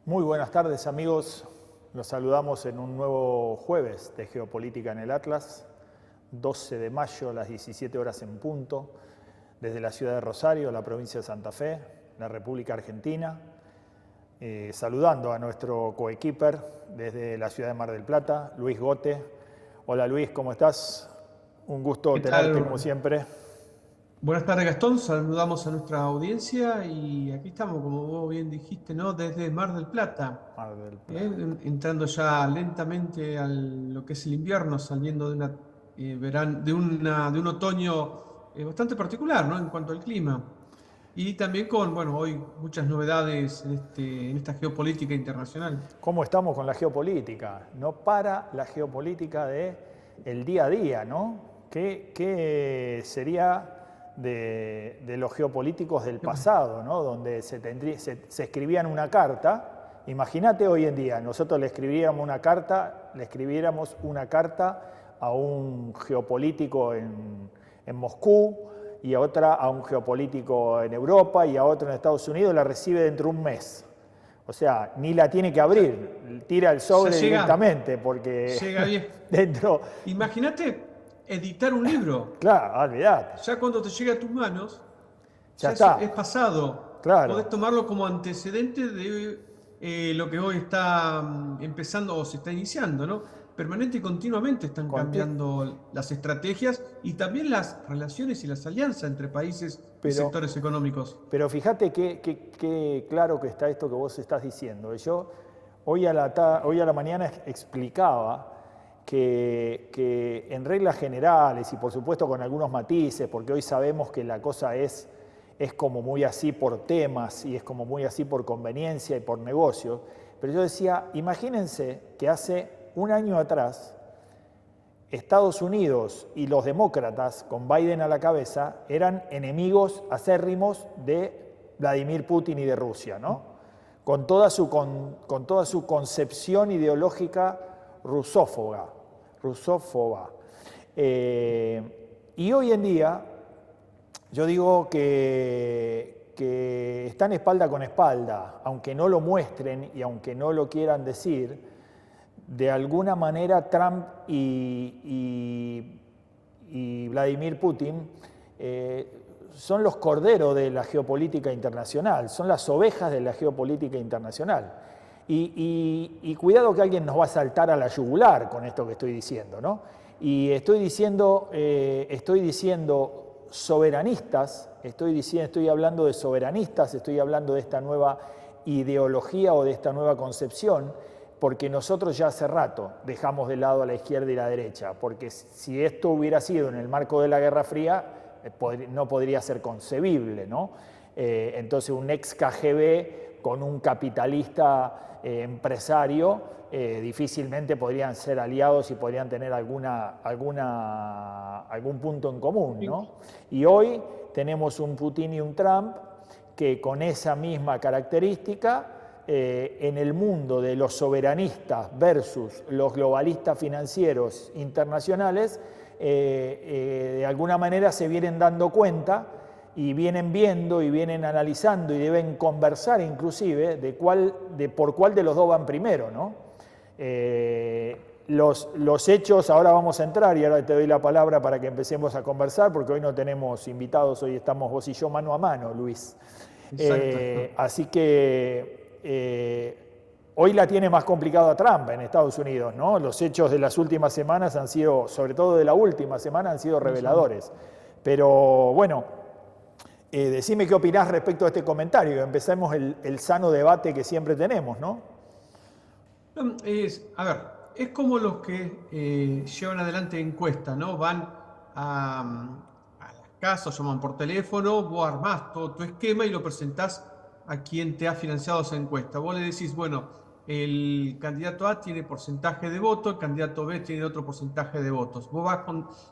Muy buenas tardes, amigos. Los saludamos en un nuevo jueves de Geopolítica en el Atlas, 12 de mayo a las 17 horas en punto, desde la ciudad de Rosario, la provincia de Santa Fe, la República Argentina. Saludando a nuestro coequiper desde la ciudad de Mar del Plata, Luis Gote. Hola Luis, ¿cómo estás? Un gusto ¿Qué tenerte como tal? siempre. Buenas tardes, Gastón. Saludamos a nuestra audiencia y aquí estamos, como vos bien dijiste, ¿no? Desde Mar del Plata, Mar del Plata. entrando ya lentamente a lo que es el invierno, saliendo de de un otoño bastante particular, ¿no? En cuanto al clima. Y también con, bueno, hoy muchas novedades en esta geopolítica internacional. ¿Cómo estamos con la geopolítica? No para la geopolítica de el día a día, ¿no? ¿Qué sería de los geopolíticos del pasado, ¿no? Donde se escribían una carta. Imagínate hoy en día, nosotros le escribiéramos una carta a un geopolítico en Moscú y a otra a un geopolítico en Europa y a otro en Estados Unidos, la recibe dentro de un mes. O sea, ni la tiene que Ya, abrir, tira el ya sobre directamente, porque llega bien. dentro, Imagínate editar un libro. claro, olvidate, Ya cuando te llegue a tus manos, ya ya es está, pasado. claro. Podés tomarlo como antecedente de lo que hoy está empezando o se está iniciando, ¿no? Permanente y continuamente están Conti- cambiando las estrategias y también las relaciones y las alianzas entre países y pero, sectores económicos. pero fíjate qué claro que está esto que vos estás diciendo. Yo hoy a la mañana explicaba que en reglas generales y por supuesto con algunos matices, porque hoy sabemos que la cosa es como muy así por temas y es como muy así por conveniencia y por negocio, pero yo decía, imagínense que hace un año atrás Estados Unidos y los demócratas, con Biden a la cabeza, eran enemigos acérrimos de Vladimir Putin y de Rusia, ¿no? Con toda su concepción ideológica rusófoba. Y hoy en día, yo digo que están espalda con espalda, aunque no lo muestren y aunque no lo quieran decir, de alguna manera Trump y Vladimir Putin son los corderos de la geopolítica internacional, son las ovejas de la geopolítica internacional. Y cuidado que alguien nos va a saltar a la yugular con esto que estoy diciendo, ¿no? Y estoy diciendo soberanistas, estoy hablando de soberanistas, estoy hablando de esta nueva ideología o de esta nueva concepción, porque nosotros ya hace rato dejamos de lado a la izquierda y la derecha, porque si esto hubiera sido en el marco de la Guerra Fría, no podría ser concebible, ¿no? Entonces un ex KGB con un capitalista empresario difícilmente podrían ser aliados y podrían tener algún punto en común, ¿no? Y hoy tenemos un Putin y un Trump que con esa misma característica en el mundo de los soberanistas versus los globalistas financieros internacionales, de alguna manera se vienen dando cuenta y vienen viendo y vienen analizando y deben conversar inclusive de por cuál de los dos van primero, ¿no? Los hechos, ahora vamos a entrar y ahora te doy la palabra para que empecemos a conversar, porque hoy no tenemos invitados, hoy estamos vos y yo mano a mano, Luis. Exacto. Así que hoy la tiene más complicado a Trump en Estados Unidos, ¿no? Los hechos de las últimas semanas han sido, sobre todo de la última semana, han sido No son- reveladores. Pero bueno, decime qué opinás respecto a este comentario. Empecemos el sano debate que siempre tenemos, ¿no? No, a ver, es como los que llevan adelante encuestas, ¿no? Van a las casas, llaman por teléfono, vos armás todo tu esquema y lo presentás a quien te ha financiado esa encuesta. Vos le decís, bueno, el candidato A tiene porcentaje de votos, el candidato B tiene otro porcentaje de votos. Vos vas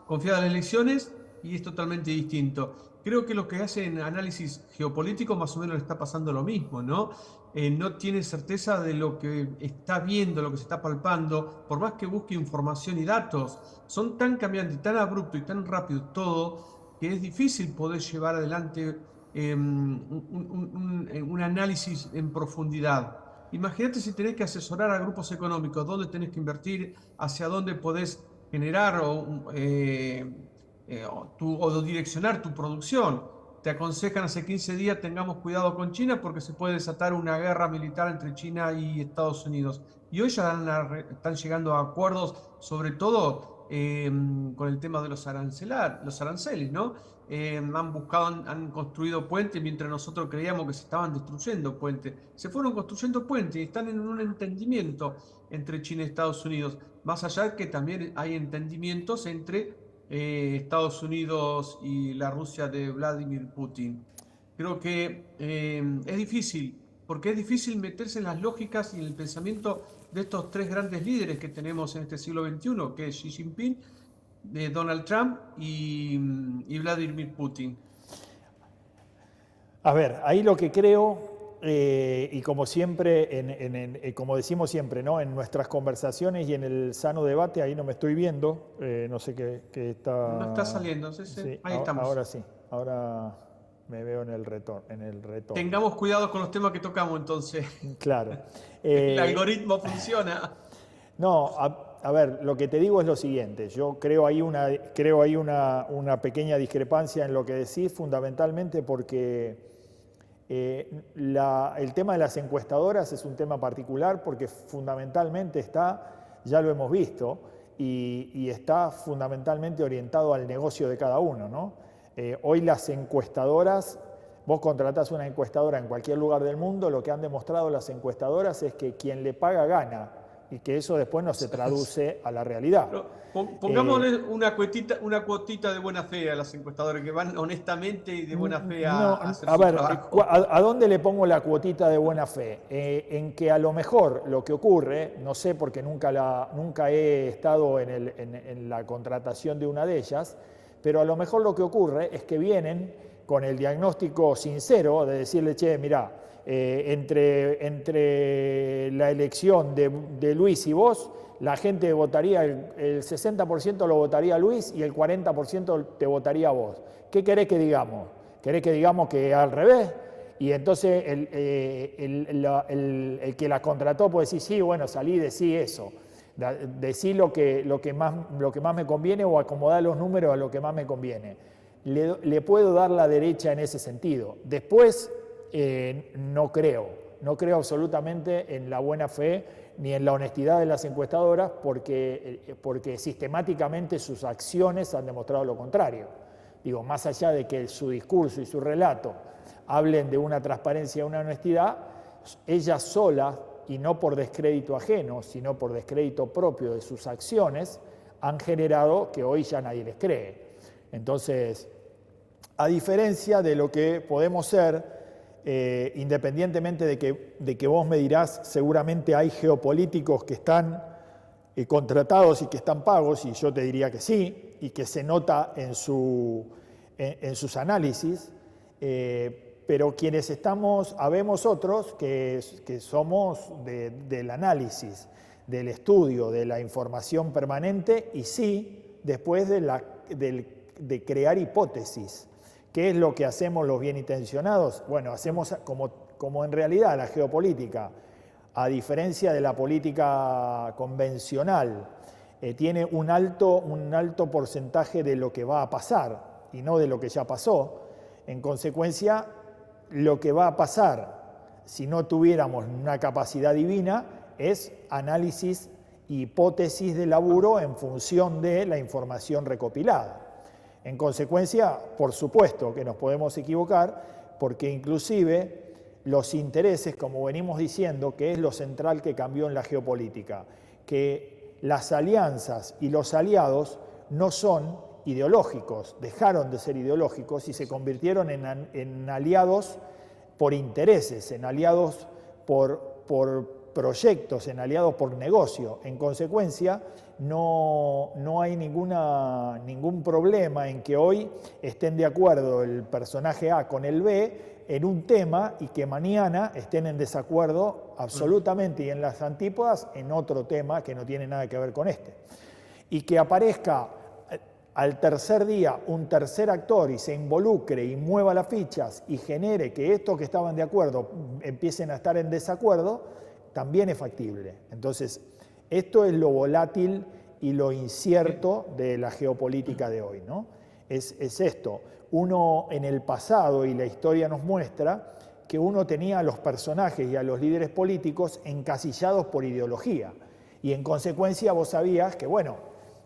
confiado a las elecciones y es totalmente distinto. Creo que los que hacen análisis geopolítico más o menos le está pasando lo mismo, ¿no? No tiene certeza de lo que está viendo, lo que se está palpando, por más que busque información y datos, son tan cambiantes, tan abrupto y tan rápido todo, que es difícil poder llevar adelante un análisis en profundidad. Imagínate si tenés que asesorar a grupos económicos, dónde tenés que invertir, hacia dónde podés generar o direccionar tu producción. Te aconsejan hace 15 días tengamos cuidado con China porque se puede desatar una guerra militar entre China y Estados Unidos. Y hoy ya están llegando a acuerdos, sobre todo con el tema de los aranceles, ¿no? Han construido puentes mientras nosotros creíamos que se estaban destruyendo puentes. Se fueron construyendo puentes y están en un entendimiento entre China y Estados Unidos. Más allá de que también hay entendimientos entre Estados Unidos y la Rusia de Vladimir Putin. Creo que es difícil, porque es difícil meterse en las lógicas y en el pensamiento de estos tres grandes líderes que tenemos en este siglo XXI, que es Xi Jinping, de Donald Trump y Vladimir Putin. A ver, ahí lo que creo, y como siempre, como decimos siempre, ¿no? En nuestras conversaciones y en el sano debate, ahí no me estoy viendo, no sé qué está... No está saliendo, Sí, ahí estamos. ahora sí, ahora me veo en el retorno. Tengamos cuidado con los temas que tocamos entonces. Claro. El algoritmo funciona. No, a ver, lo que te digo es lo siguiente. Yo creo ahí una pequeña discrepancia en lo que decís, fundamentalmente porque el tema de las encuestadoras es un tema particular porque fundamentalmente está, ya lo hemos visto, y está fundamentalmente orientado al negocio de cada uno, ¿no? Hoy las encuestadoras, vos contratás una encuestadora en cualquier lugar del mundo, lo que han demostrado las encuestadoras es que quien le paga gana, y que eso después no se traduce a la realidad. Pongámosle una cuotita de buena fe a los encuestadores que van honestamente y de buena fe a hacer su trabajo. ¿A dónde le pongo la cuotita de buena fe? En que a lo mejor lo que ocurre, no sé porque nunca he estado en la contratación de una de ellas, pero a lo mejor lo que ocurre es que vienen con el diagnóstico sincero de decirle, che, mirá, entre la elección de Luis y vos, la gente votaría, el 60% lo votaría a Luis y el 40% te votaría a vos. ¿Qué querés que digamos? ¿Querés que digamos que al revés? Y entonces el que la contrató puede decir, sí, bueno, salí, decí eso. Decí lo que más me conviene o acomodar los números a lo que más me conviene. Le puedo dar la derecha en ese sentido. Después, no creo absolutamente en la buena fe ni en la honestidad de las encuestadoras porque sistemáticamente sus acciones han demostrado lo contrario. Digo, más allá de que su discurso y su relato hablen de una transparencia y una honestidad, ellas solas, y no por descrédito ajeno, sino por descrédito propio de sus acciones, han generado que hoy ya nadie les cree. Entonces, a diferencia de lo que podemos ser, independientemente de que vos me dirás, seguramente hay geopolíticos que están contratados y que están pagos, y yo te diría que sí, y que se nota en sus análisis, pero quienes habemos otros que somos del análisis, del estudio, de la información permanente, y sí, después de crear hipótesis. ¿Qué es lo que hacemos los bien intencionados? Bueno, hacemos como en realidad la geopolítica, a diferencia de la política convencional, tiene un alto porcentaje de lo que va a pasar y no de lo que ya pasó. En consecuencia, lo que va a pasar si no tuviéramos una capacidad divina es análisis e hipótesis de laburo en función de la información recopilada. En consecuencia, por supuesto que nos podemos equivocar, porque inclusive los intereses, como venimos diciendo, que es lo central que cambió en la geopolítica, que las alianzas y los aliados no son ideológicos, dejaron de ser ideológicos y se convirtieron en aliados por intereses, en aliados por proyectos, en aliados por negocio. En consecuencia, no hay ningún problema en que hoy estén de acuerdo el personaje A con el B en un tema y que mañana estén en desacuerdo absolutamente y en las antípodas en otro tema que no tiene nada que ver con este. Y que aparezca al tercer día un tercer actor y se involucre y mueva las fichas y genere que estos que estaban de acuerdo empiecen a estar en desacuerdo, también es factible. Entonces, esto es lo volátil y lo incierto de la geopolítica de hoy, ¿no? Es esto. Uno en el pasado, y la historia nos muestra, que uno tenía a los personajes y a los líderes políticos encasillados por ideología. Y en consecuencia vos sabías que, bueno,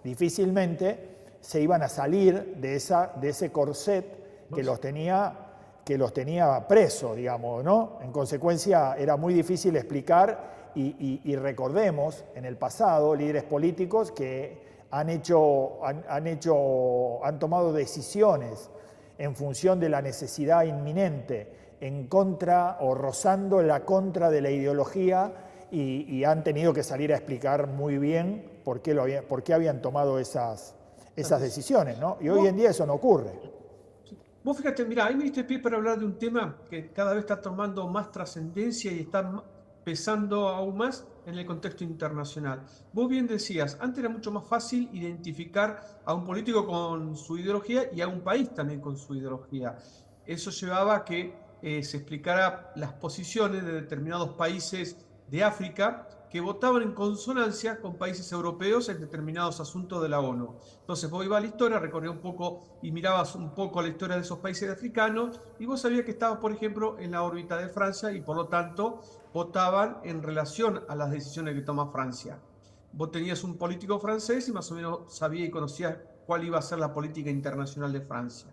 difícilmente se iban a salir de ese corset que los tenía presos, digamos, ¿no? En consecuencia era muy difícil explicar y recordemos en el pasado líderes políticos que han tomado decisiones en función de la necesidad inminente, en contra o rozando la contra de la ideología, y han tenido que salir a explicar muy bien por qué habían tomado esas decisiones, ¿no? Y hoy en día eso no ocurre. Vos fíjate, mira, ahí me diste pie para hablar de un tema que cada vez está tomando más trascendencia y está pesando aún más en el contexto internacional. Vos bien decías, antes era mucho más fácil identificar a un político con su ideología y a un país también con su ideología. Eso llevaba a que se explicara las posiciones de determinados países de África que votaban en consonancia con países europeos en determinados asuntos de la ONU. Entonces vos ibas a la historia, recorrías un poco y mirabas un poco la historia de esos países africanos y vos sabías que estabas, por ejemplo, en la órbita de Francia y por lo tanto votaban en relación a las decisiones que toma Francia. Vos tenías un político francés y más o menos sabías y conocías cuál iba a ser la política internacional de Francia.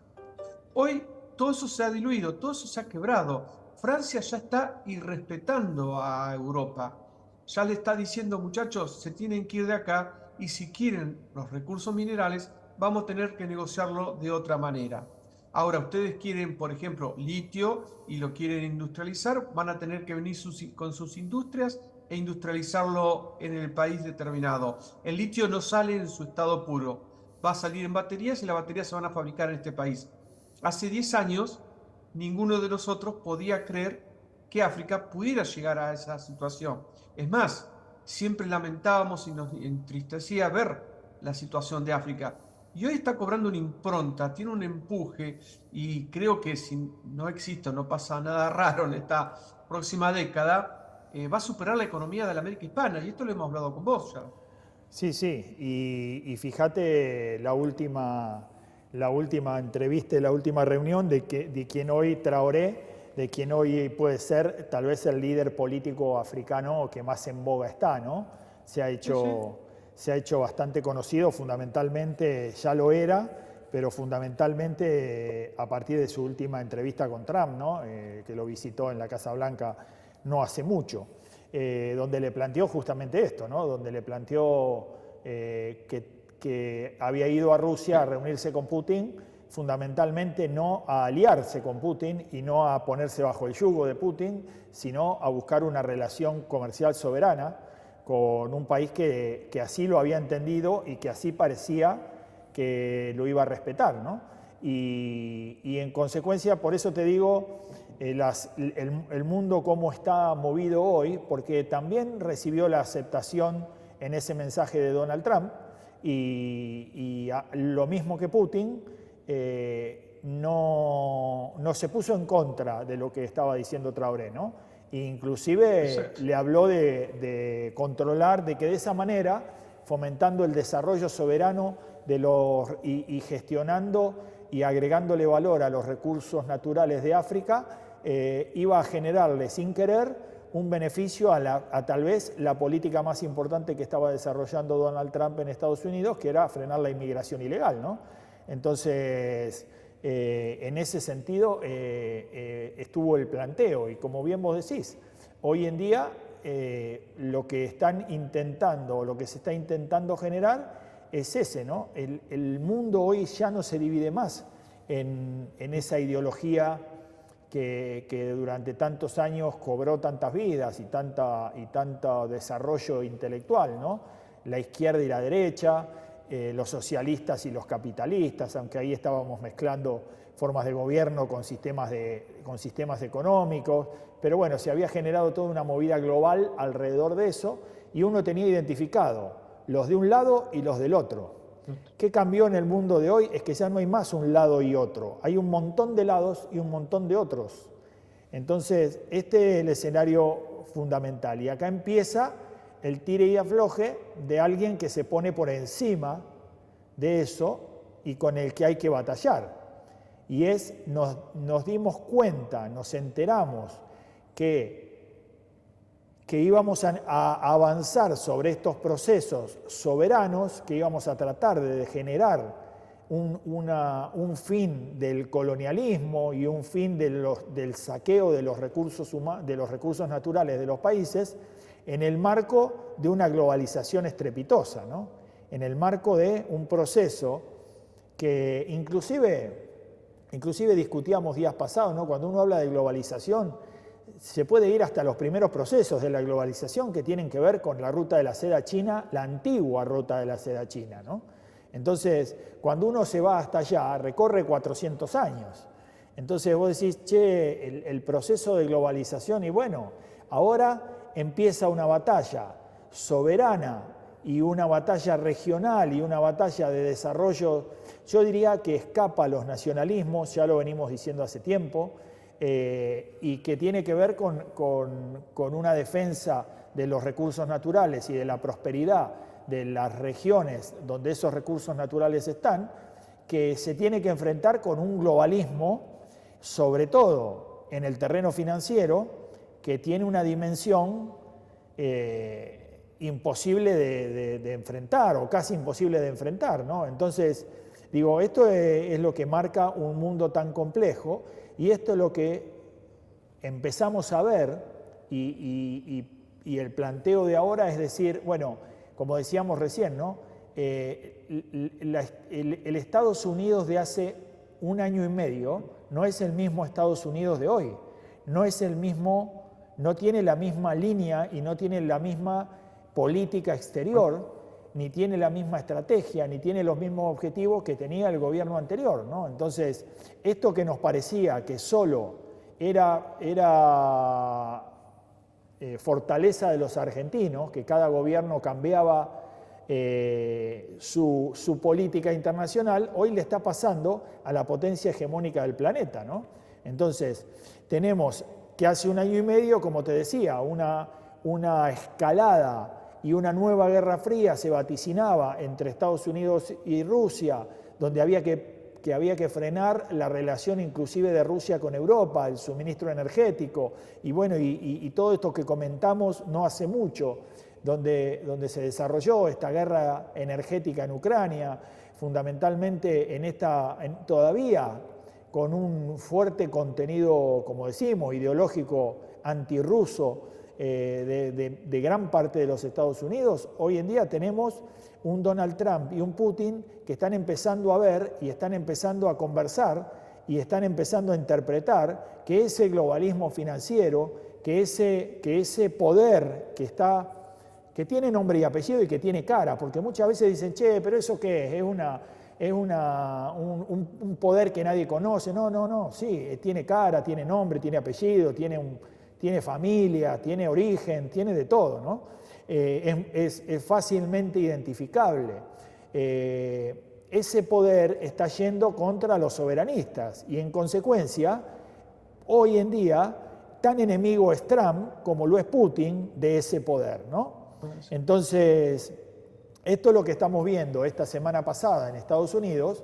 Hoy todo eso se ha diluido, todo eso se ha quebrado. Francia ya está irrespetando a Europa. Ya le está diciendo, muchachos, se tienen que ir de acá y si quieren los recursos minerales, vamos a tener que negociarlo de otra manera. Ahora, ustedes quieren, por ejemplo, litio y lo quieren industrializar, van a tener que venir con sus industrias e industrializarlo en el país determinado. El litio no sale en su estado puro, va a salir en baterías y las baterías se van a fabricar en este país. Hace 10 años, ninguno de nosotros podía creer que África pudiera llegar a esa situación. Es más, siempre lamentábamos y nos entristecía ver la situación de África. Y hoy está cobrando una impronta, tiene un empuje y creo que si no existe, no pasa nada raro en esta próxima década, va a superar la economía de la América hispana. Y esto lo hemos hablado con vos ya. Sí, sí, y fíjate la última entrevista, la última reunión de quien hoy Traoré, de quien hoy puede ser tal vez el líder político africano que más en boga está, ¿no? Se ha hecho bastante conocido, fundamentalmente ya lo era, pero fundamentalmente a partir de su última entrevista con Trump, ¿no? Que lo visitó en la Casa Blanca no hace mucho, donde le planteó justamente esto, ¿no? Donde le planteó que había ido a Rusia a reunirse con Putin, fundamentalmente no a aliarse con Putin y no a ponerse bajo el yugo de Putin, sino a buscar una relación comercial soberana con un país que así lo había entendido y que así parecía que lo iba a respetar, ¿no? Y en consecuencia, por eso te digo, el mundo cómo está movido hoy, porque también recibió la aceptación en ese mensaje de Donald Trump, y lo mismo que Putin, no se puso en contra de lo que estaba diciendo Traoré, ¿no? Inclusive Exacto. le habló de controlar, de que de esa manera, fomentando el desarrollo soberano y gestionando y agregándole valor a los recursos naturales de África, iba a generarle sin querer un beneficio a tal vez la política más importante que estaba desarrollando Donald Trump en Estados Unidos, que era frenar la inmigración ilegal, ¿no? Entonces, en ese sentido estuvo el planteo, y como bien vos decís, hoy en día lo que están intentando, lo que se está intentando generar es ese, ¿no? El mundo hoy ya no se divide más en esa ideología que durante tantos años cobró tantas vidas y tanto desarrollo intelectual, ¿no? La izquierda y la derecha, los socialistas y los capitalistas, aunque ahí estábamos mezclando formas de gobierno con sistemas económicos, pero bueno, se había generado toda una movida global alrededor de eso y uno tenía identificado los de un lado y los del otro. ¿Qué cambió en el mundo de hoy? Es que ya no hay más un lado y otro, hay un montón de lados y un montón de otros. Entonces, este es el escenario fundamental. Y acá empieza el tire y afloje de alguien que se pone por encima de eso y con el que hay que batallar. Y nos dimos cuenta, nos enteramos que íbamos a avanzar sobre estos procesos soberanos, que íbamos a tratar de generar un fin del colonialismo y un fin del saqueo de los recursos naturales de los países en el marco de una globalización estrepitosa, ¿no? En el marco de un proceso que inclusive discutíamos días pasados, ¿no? Cuando uno habla de globalización, se puede ir hasta los primeros procesos de la globalización que tienen que ver con la ruta de la seda china, la antigua ruta de la seda china, ¿no? Entonces, cuando uno se va hasta allá, recorre 400 años. Entonces vos decís, che, el proceso de globalización, y bueno, ahora empieza una batalla soberana y una batalla regional y una batalla de desarrollo, yo diría que escapa a los nacionalismos, ya lo venimos diciendo hace tiempo, y que tiene que ver con una defensa de los recursos naturales y de la prosperidad de las regiones donde esos recursos naturales están, que se tiene que enfrentar con un globalismo, sobre todo en el terreno financiero, que tiene una dimensión imposible de enfrentar, o casi imposible de enfrentar, ¿no? Entonces, digo, esto es lo que marca un mundo tan complejo, y esto es lo que empezamos a ver, y el planteo de ahora es decir, bueno, como decíamos recién, ¿no? El Estados Unidos de hace un año y medio no es el mismo Estados Unidos de hoy, no es el mismo, no tiene la misma línea y no tiene la misma política exterior, ni tiene la misma estrategia, ni tiene los mismos objetivos que tenía el gobierno anterior, ¿no? Entonces, esto que nos parecía que solo era fortaleza de los argentinos, que cada gobierno cambiaba su política internacional, hoy le está pasando a la potencia hegemónica del planeta, ¿no? Entonces, tenemos que hace un año y medio, como te decía, una escalada y una nueva guerra fría se vaticinaba entre Estados Unidos y Rusia, donde había que frenar la relación inclusive de Rusia con Europa, el suministro energético, y bueno, y todo esto que comentamos no hace mucho, donde se desarrolló esta guerra energética en Ucrania, fundamentalmente todavía con un fuerte contenido, como decimos, ideológico antirruso de gran parte de los Estados Unidos. Hoy en día tenemos un Donald Trump y un Putin que están empezando a ver y están empezando a conversar y están empezando a interpretar que ese globalismo financiero, que ese poder que tiene nombre y apellido y que tiene cara, porque muchas veces dicen, che, pero ¿eso qué es? Es un poder que nadie conoce. No, sí, tiene cara, tiene nombre, tiene apellido, tiene familia, tiene origen, tiene de todo, ¿no? Es fácilmente identificable. Ese poder está yendo contra los soberanistas y en consecuencia, hoy en día, tan enemigo es Trump como lo es Putin de ese poder, ¿no? Entonces, esto es lo que estamos viendo esta semana pasada en Estados Unidos,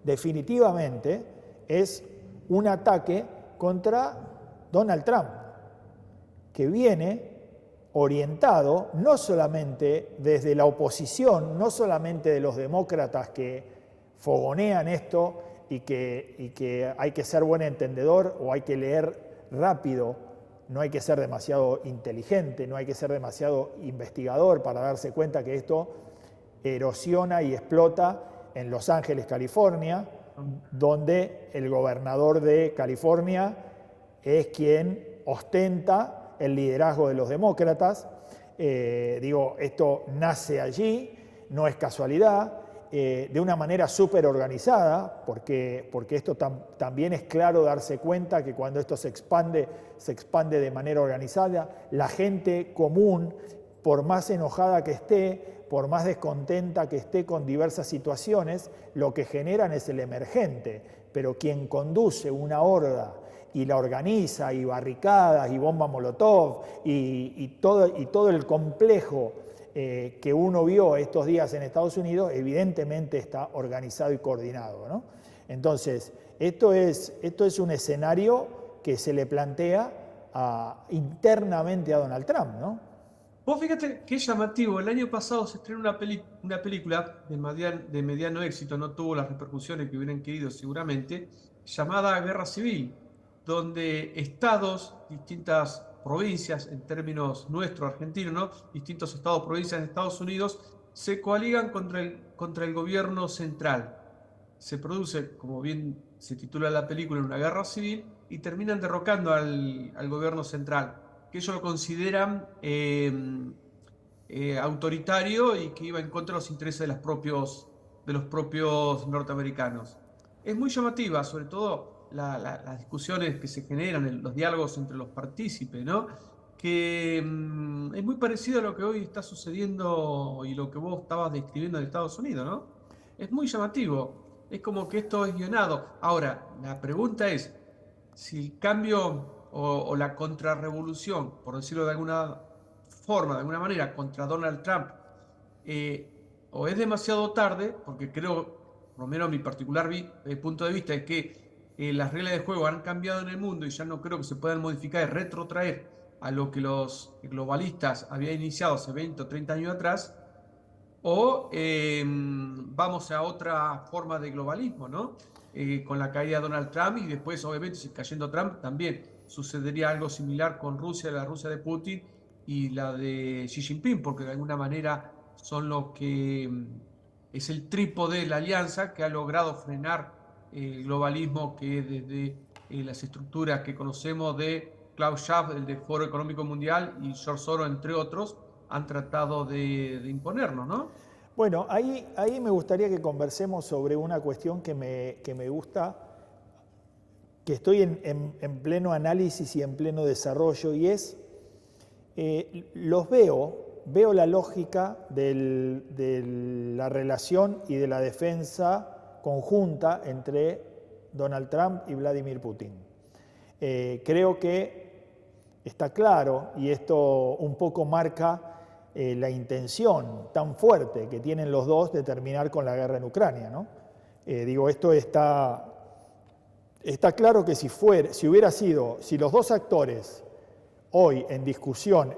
definitivamente es un ataque contra Donald Trump, que viene orientado no solamente desde la oposición, no solamente de los demócratas que fogonean esto y que hay que ser buen entendedor o hay que leer rápido, no hay que ser demasiado inteligente, no hay que ser demasiado investigador para darse cuenta que esto erosiona y explota en Los Ángeles, California, donde el gobernador de California es quien ostenta el liderazgo de los demócratas. Esto nace allí, no es casualidad, de una manera súper organizada, porque esto también es claro darse cuenta que cuando esto se expande de manera organizada. La gente común, por más enojada que esté, por más descontenta que esté con diversas situaciones, lo que generan es el emergente, pero quien conduce una horda y la organiza, y barricadas, y bomba molotov, y todo el complejo que uno vio estos días en Estados Unidos, evidentemente está organizado y coordinado, ¿no? Entonces, esto es un escenario que se le plantea internamente a Donald Trump, ¿no? Vos fíjate qué llamativo, el año pasado se estrenó una película de mediano éxito, no tuvo las repercusiones que hubieran querido seguramente, llamada Guerra Civil, donde estados, distintas provincias, en términos nuestros argentinos, ¿no? Distintos estados, provincias de Estados Unidos, se coaligan contra el gobierno central. Se produce, como bien se titula la película, una guerra civil y terminan derrocando al gobierno central, que ellos lo consideran autoritario y que iba en contra de los intereses de los propios norteamericanos. Es muy llamativa, sobre todo las discusiones que se generan, los diálogos entre los partícipes, ¿no? Que es muy parecido a lo que hoy está sucediendo y lo que vos estabas describiendo en Estados Unidos, ¿no? Es muy llamativo. Es como que esto es guionado. Ahora, la pregunta es, si el cambio o la contrarrevolución, por decirlo de alguna forma, de alguna manera, contra Donald Trump, o es demasiado tarde, porque creo, por lo menos mi particular punto de vista, es que las reglas de juego han cambiado en el mundo y ya no creo que se puedan modificar y retrotraer a lo que los globalistas habían iniciado hace 20 o 30 años atrás, o vamos a otra forma de globalismo, ¿no? Con la caída de Donald Trump y después, obviamente, si cayendo Trump, también sucedería algo similar con Rusia, la Rusia de Putin y la de Xi Jinping, porque de alguna manera son los que es el trípode de la alianza que ha logrado frenar el globalismo que desde las estructuras que conocemos de Klaus Schwab, el del Foro Económico Mundial, y George Soros, entre otros, han tratado de imponernos, ¿no? Bueno, ahí me gustaría que conversemos sobre una cuestión que me gusta, que estoy en pleno análisis y en pleno desarrollo, y es, veo la lógica de la relación y de la defensa conjunta entre Donald Trump y Vladimir Putin. Creo que está claro, y esto un poco marca la intención tan fuerte que tienen los dos de terminar con la guerra en Ucrania, ¿no? Esto está claro que si los dos actores hoy en discusión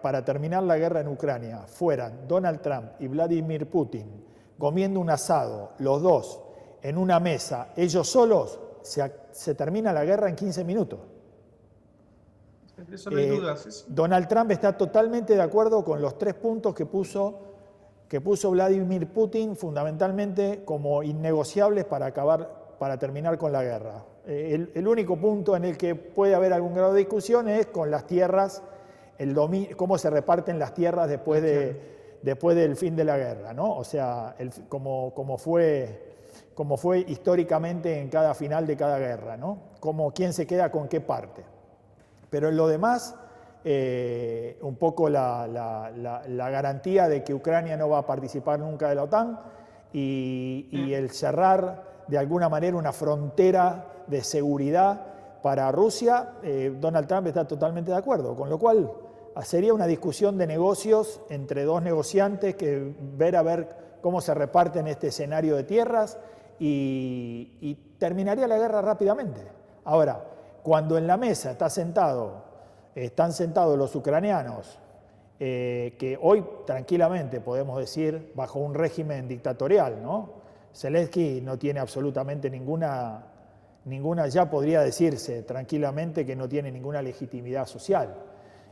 para terminar la guerra en Ucrania fueran Donald Trump y Vladimir Putin comiendo un asado, los dos en una mesa, ellos solos, se termina la guerra en 15 minutos. Eso no hay dudas. Donald Trump está totalmente de acuerdo con los 3 puntos que puso Vladimir Putin, fundamentalmente como innegociables para terminar con la guerra. El único punto en el que puede haber algún grado de discusión es con las tierras, cómo se reparten las tierras después del fin de la guerra, ¿no? O sea, como fue históricamente en cada final de cada guerra, ¿no? Quién se queda con qué parte. Pero en lo demás, un poco la garantía de que Ucrania no va a participar nunca de la OTAN y el cerrar de alguna manera una frontera de seguridad para Rusia, Donald Trump está totalmente de acuerdo, con lo cual sería una discusión de negocios entre dos negociantes que a ver cómo se reparten este escenario de tierras y terminaría la guerra rápidamente. Ahora, cuando en la mesa están sentados los ucranianos, que hoy tranquilamente podemos decir bajo un régimen dictatorial, ¿no? Zelensky no tiene absolutamente ninguna, ya podría decirse tranquilamente que no tiene ninguna legitimidad social.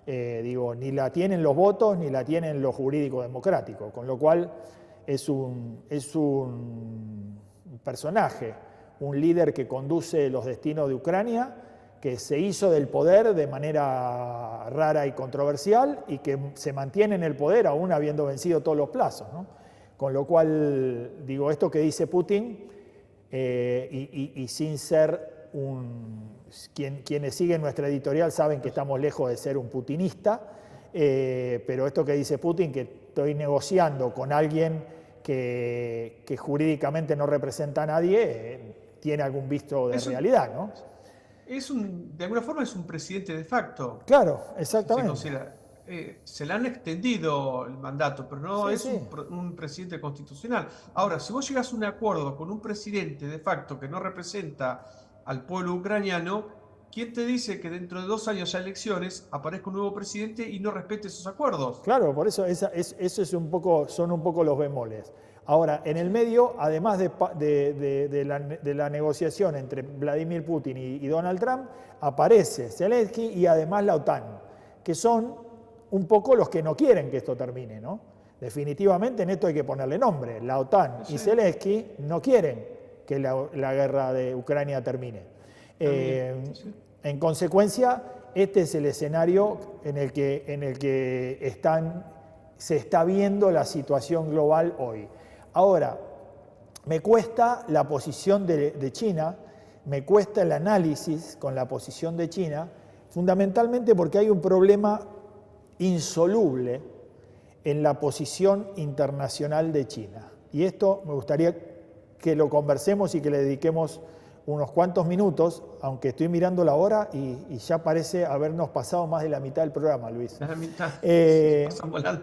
Ni la tienen los votos ni la tienen los jurídicos democráticos, con lo cual es un personaje, un líder que conduce los destinos de Ucrania, que se hizo del poder de manera rara y controversial y que se mantiene en el poder aún habiendo vencido todos los plazos, ¿no? Con lo cual, esto que dice Putin, y sin ser quienes siguen nuestra editorial saben que estamos lejos de ser un putinista, pero esto que dice Putin, que estoy negociando con alguien que jurídicamente no representa a nadie, tiene algún visto de realidad, ¿no? de alguna forma es un presidente de facto. Claro, Se exactamente. considera. Se le han extendido el mandato, pero no Sí, es sí. un presidente constitucional. Ahora, si vos llegás a un acuerdo con un presidente de facto que no representa al pueblo ucraniano, ¿quién te dice que dentro de 2 años a elecciones aparezca un nuevo presidente y no respete esos acuerdos? Claro, por eso eso es son un poco los bemoles. Ahora, en el medio, además de la negociación entre Vladimir Putin y Donald Trump, aparece Zelensky y además la OTAN, que son un poco los que no quieren que esto termine, ¿no? Definitivamente en esto hay que ponerle nombre. La OTAN y Sí, Zelensky no quieren que la guerra de Ucrania termine. termine. Eh, Sí. en consecuencia, este es el escenario en el que se está viendo la situación global hoy. Ahora, me cuesta la posición de China, me cuesta el análisis con la posición de China, fundamentalmente porque hay un problema insoluble en la posición internacional de China. Y esto me gustaría que lo conversemos y que le dediquemos unos cuantos minutos, aunque estoy mirando la hora y ya parece habernos pasado más de la mitad del programa, Luis. La mitad. Eh, Pasan volando.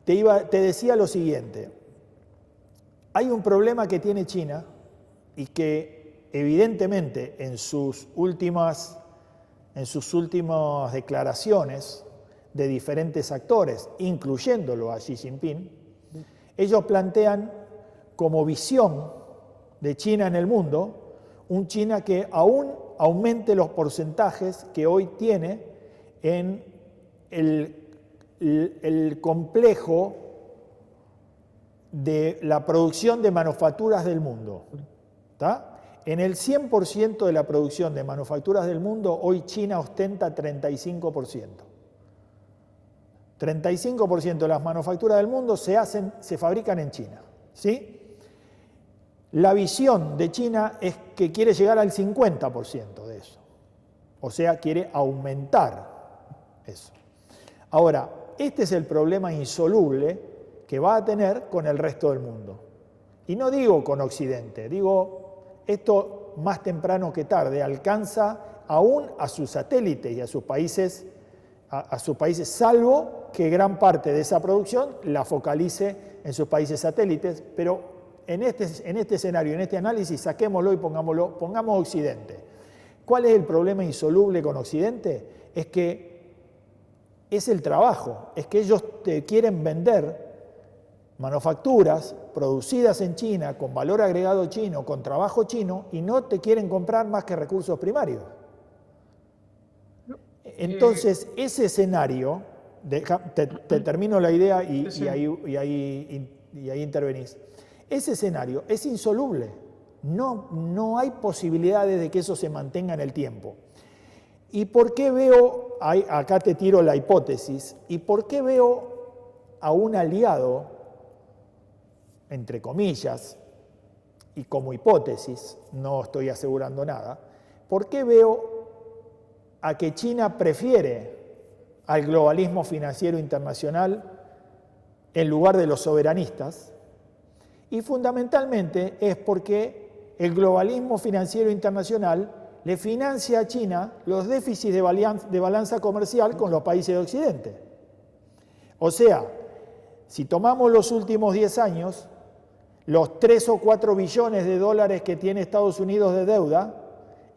te decía lo siguiente, hay un problema que tiene China y que evidentemente en sus últimas declaraciones de diferentes actores, incluyéndolo a Xi Jinping, ellos plantean como visión de China en el mundo un China que aún aumente los porcentajes que hoy tiene en el complejo de la producción de manufacturas del mundo. ¿Tá? En el 100% de la producción de manufacturas del mundo, hoy China ostenta 35%. 35% de las manufacturas del mundo se fabrican en China. ¿Sí? La visión de China es que quiere llegar al 50% de eso. O sea, quiere aumentar eso. Ahora, este es el problema insoluble que va a tener con el resto del mundo. Y no digo con Occidente, digo, esto más temprano que tarde alcanza aún a sus satélites y a sus países, salvo que gran parte de esa producción la focalice en sus países satélites, pero en este escenario, en este análisis, saquémoslo y pongamos Occidente. ¿Cuál es el problema insoluble con Occidente? Es que es el trabajo, es que ellos te quieren vender manufacturas producidas en China, con valor agregado chino, con trabajo chino, y no te quieren comprar más que recursos primarios. Entonces, ese escenario, te termino la idea y ahí intervenís. Ese escenario es insoluble. No hay posibilidades de que eso se mantenga en el tiempo. ¿Y por qué veo, acá te tiro la hipótesis, y por qué veo a un aliado, entre comillas, y como hipótesis, no estoy asegurando nada, por qué veo a que China prefiere al globalismo financiero internacional en lugar de los soberanistas? Y fundamentalmente es porque el globalismo financiero internacional le financia a China los déficits de balanza comercial con los países de Occidente. O sea, si tomamos los últimos 10 años, los 3 o 4 billones de dólares que tiene Estados Unidos de deuda,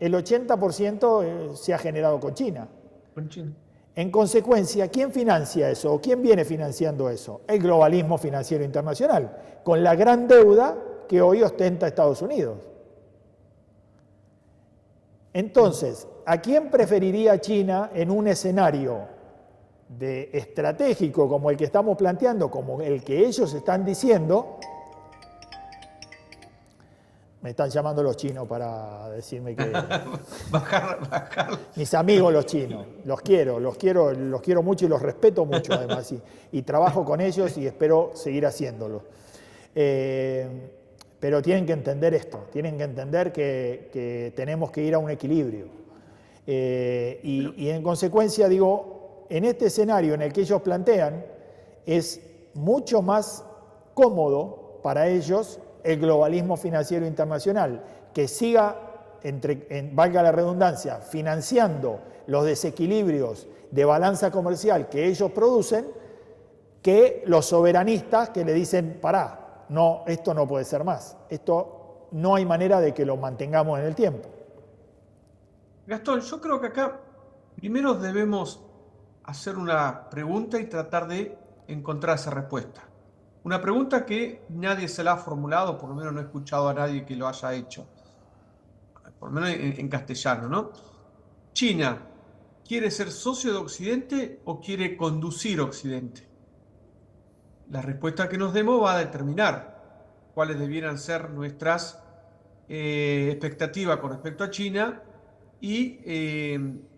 el 80% se ha generado con China. Con China. En consecuencia, ¿quién financia eso? ¿O quién viene financiando eso? El globalismo financiero internacional, con la gran deuda que hoy ostenta Estados Unidos. Entonces, ¿a quién preferiría China en un escenario estratégico como el que estamos planteando, como el que ellos están diciendo? Me están llamando los chinos para decirme que... bajar. Mis amigos los chinos, los quiero mucho y los respeto mucho además, y trabajo con ellos y espero seguir haciéndolo. Pero tienen que entender esto, tienen que entender que tenemos que ir a un equilibrio. Y en consecuencia, digo, en este escenario en el que ellos plantean, es mucho más cómodo para ellos el globalismo financiero internacional, que siga valga la redundancia, financiando los desequilibrios de balanza comercial que ellos producen, que los soberanistas que le dicen, pará, no, esto no puede ser más, esto no hay manera de que lo mantengamos en el tiempo. Gastón, yo creo que acá primero debemos hacer una pregunta y tratar de encontrar esa respuesta. Una pregunta que nadie se la ha formulado, por lo menos no he escuchado a nadie que lo haya hecho, por lo menos en castellano, ¿no? China, ¿quiere ser socio de Occidente o quiere conducir Occidente? La respuesta que nos demos va a determinar cuáles debieran ser nuestras expectativas con respecto a China y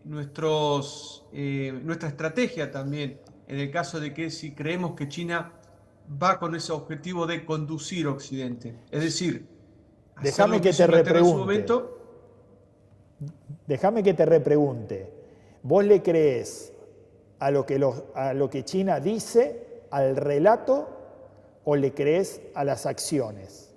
nuestra estrategia también, en el caso de que si creemos que China va con ese objetivo de conducir Occidente. Es decir, hacer Déjame lo que que hizo te Inglaterra en su repregunte. momento. Déjame que te repregunte. ¿Vos le crees a lo que China dice, al relato, o le crees a las acciones?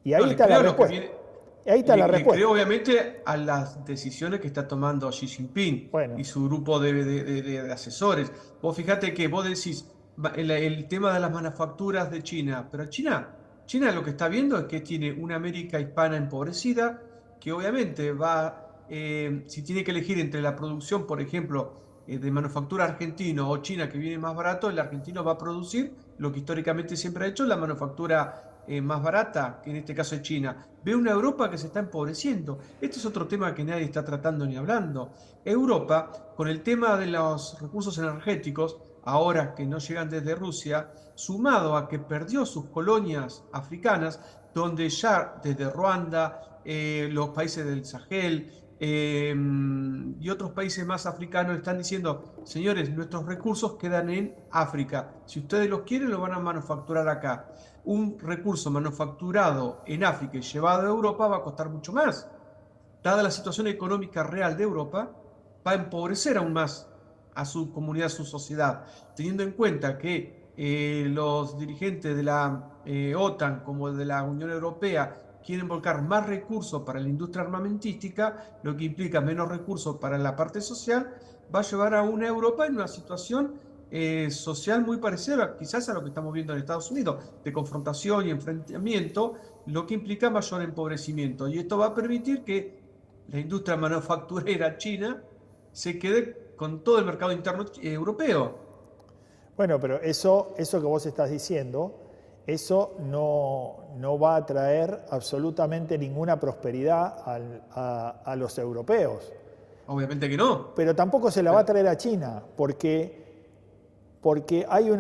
Y ahí No, le está la creo a lo que respuesta. viene. Ahí está la Le respuesta. creo obviamente a las decisiones que está tomando Xi Jinping Bueno, y su grupo de asesores. Vos fíjate que vos decís el tema de las manufacturas de China, pero China lo que está viendo es que tiene una América hispana empobrecida, que obviamente si tiene que elegir entre la producción, por ejemplo, de manufactura argentino o China que viene más barato, el argentino va a producir lo que históricamente siempre ha hecho, la manufactura más barata, que en este caso es China. Ve una Europa que se está empobreciendo. Este es otro tema que nadie está tratando ni hablando. Europa, con el tema de los recursos energéticos, ahora que no llegan desde Rusia, sumado a que perdió sus colonias africanas, donde ya desde Ruanda, los países del Sahel, y otros países más africanos están diciendo, señores, nuestros recursos quedan en África. Si ustedes los quieren, lo van a manufacturar acá. Un recurso manufacturado en África y llevado a Europa va a costar mucho más. Dada la situación económica real de Europa, va a empobrecer aún más a su comunidad, a su sociedad, teniendo en cuenta que los dirigentes de la OTAN como de la Unión Europea quieren volcar más recursos para la industria armamentística, lo que implica menos recursos para la parte social, va a llevar a una Europa en una situación social muy parecida quizás a lo que estamos viendo en Estados Unidos, de confrontación y enfrentamiento, lo que implica mayor empobrecimiento. Y esto va a permitir que la industria manufacturera china se quede con todo el mercado interno europeo. bueno, pero eso que vos estás diciendo, eso no va a traer absolutamente ninguna prosperidad a los europeos. Obviamente que no. Pero tampoco se la va a traer a China, porque hay un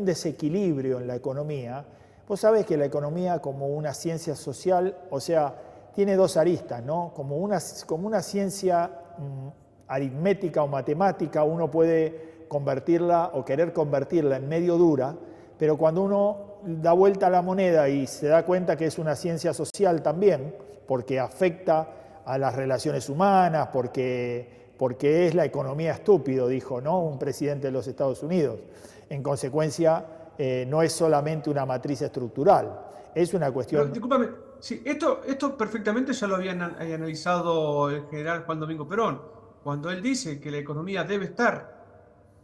desequilibrio en la economía. Vos sabés que la economía como una ciencia social, o sea, tiene dos aristas, ¿no? Como una ciencia aritmética o matemática, uno puede convertirla o querer convertirla en medio dura, pero cuando uno da vuelta a la moneda y se da cuenta que es una ciencia social también, porque afecta a las relaciones humanas, porque es la economía estúpido, dijo, ¿no?, un presidente de los Estados Unidos. En consecuencia, no es solamente una matriz estructural, es una cuestión... Pero, discúlpame, sí, esto perfectamente ya lo había analizado el general Juan Domingo Perón, cuando él dice que la economía debe estar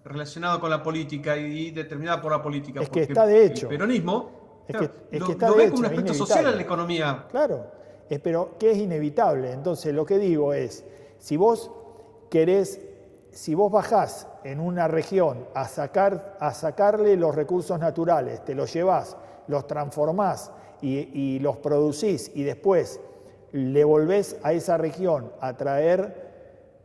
relacionada con la política y determinada por la política, Es que porque está de hecho. el peronismo Es que está lo de ve como un hecho, es aspecto social en la inevitable. economía. Claro, pero que es inevitable. Entonces, lo que digo es, si vos bajás en una región a sacarle los recursos naturales, te los llevás, los transformás y los producís y después le volvés a esa región a traer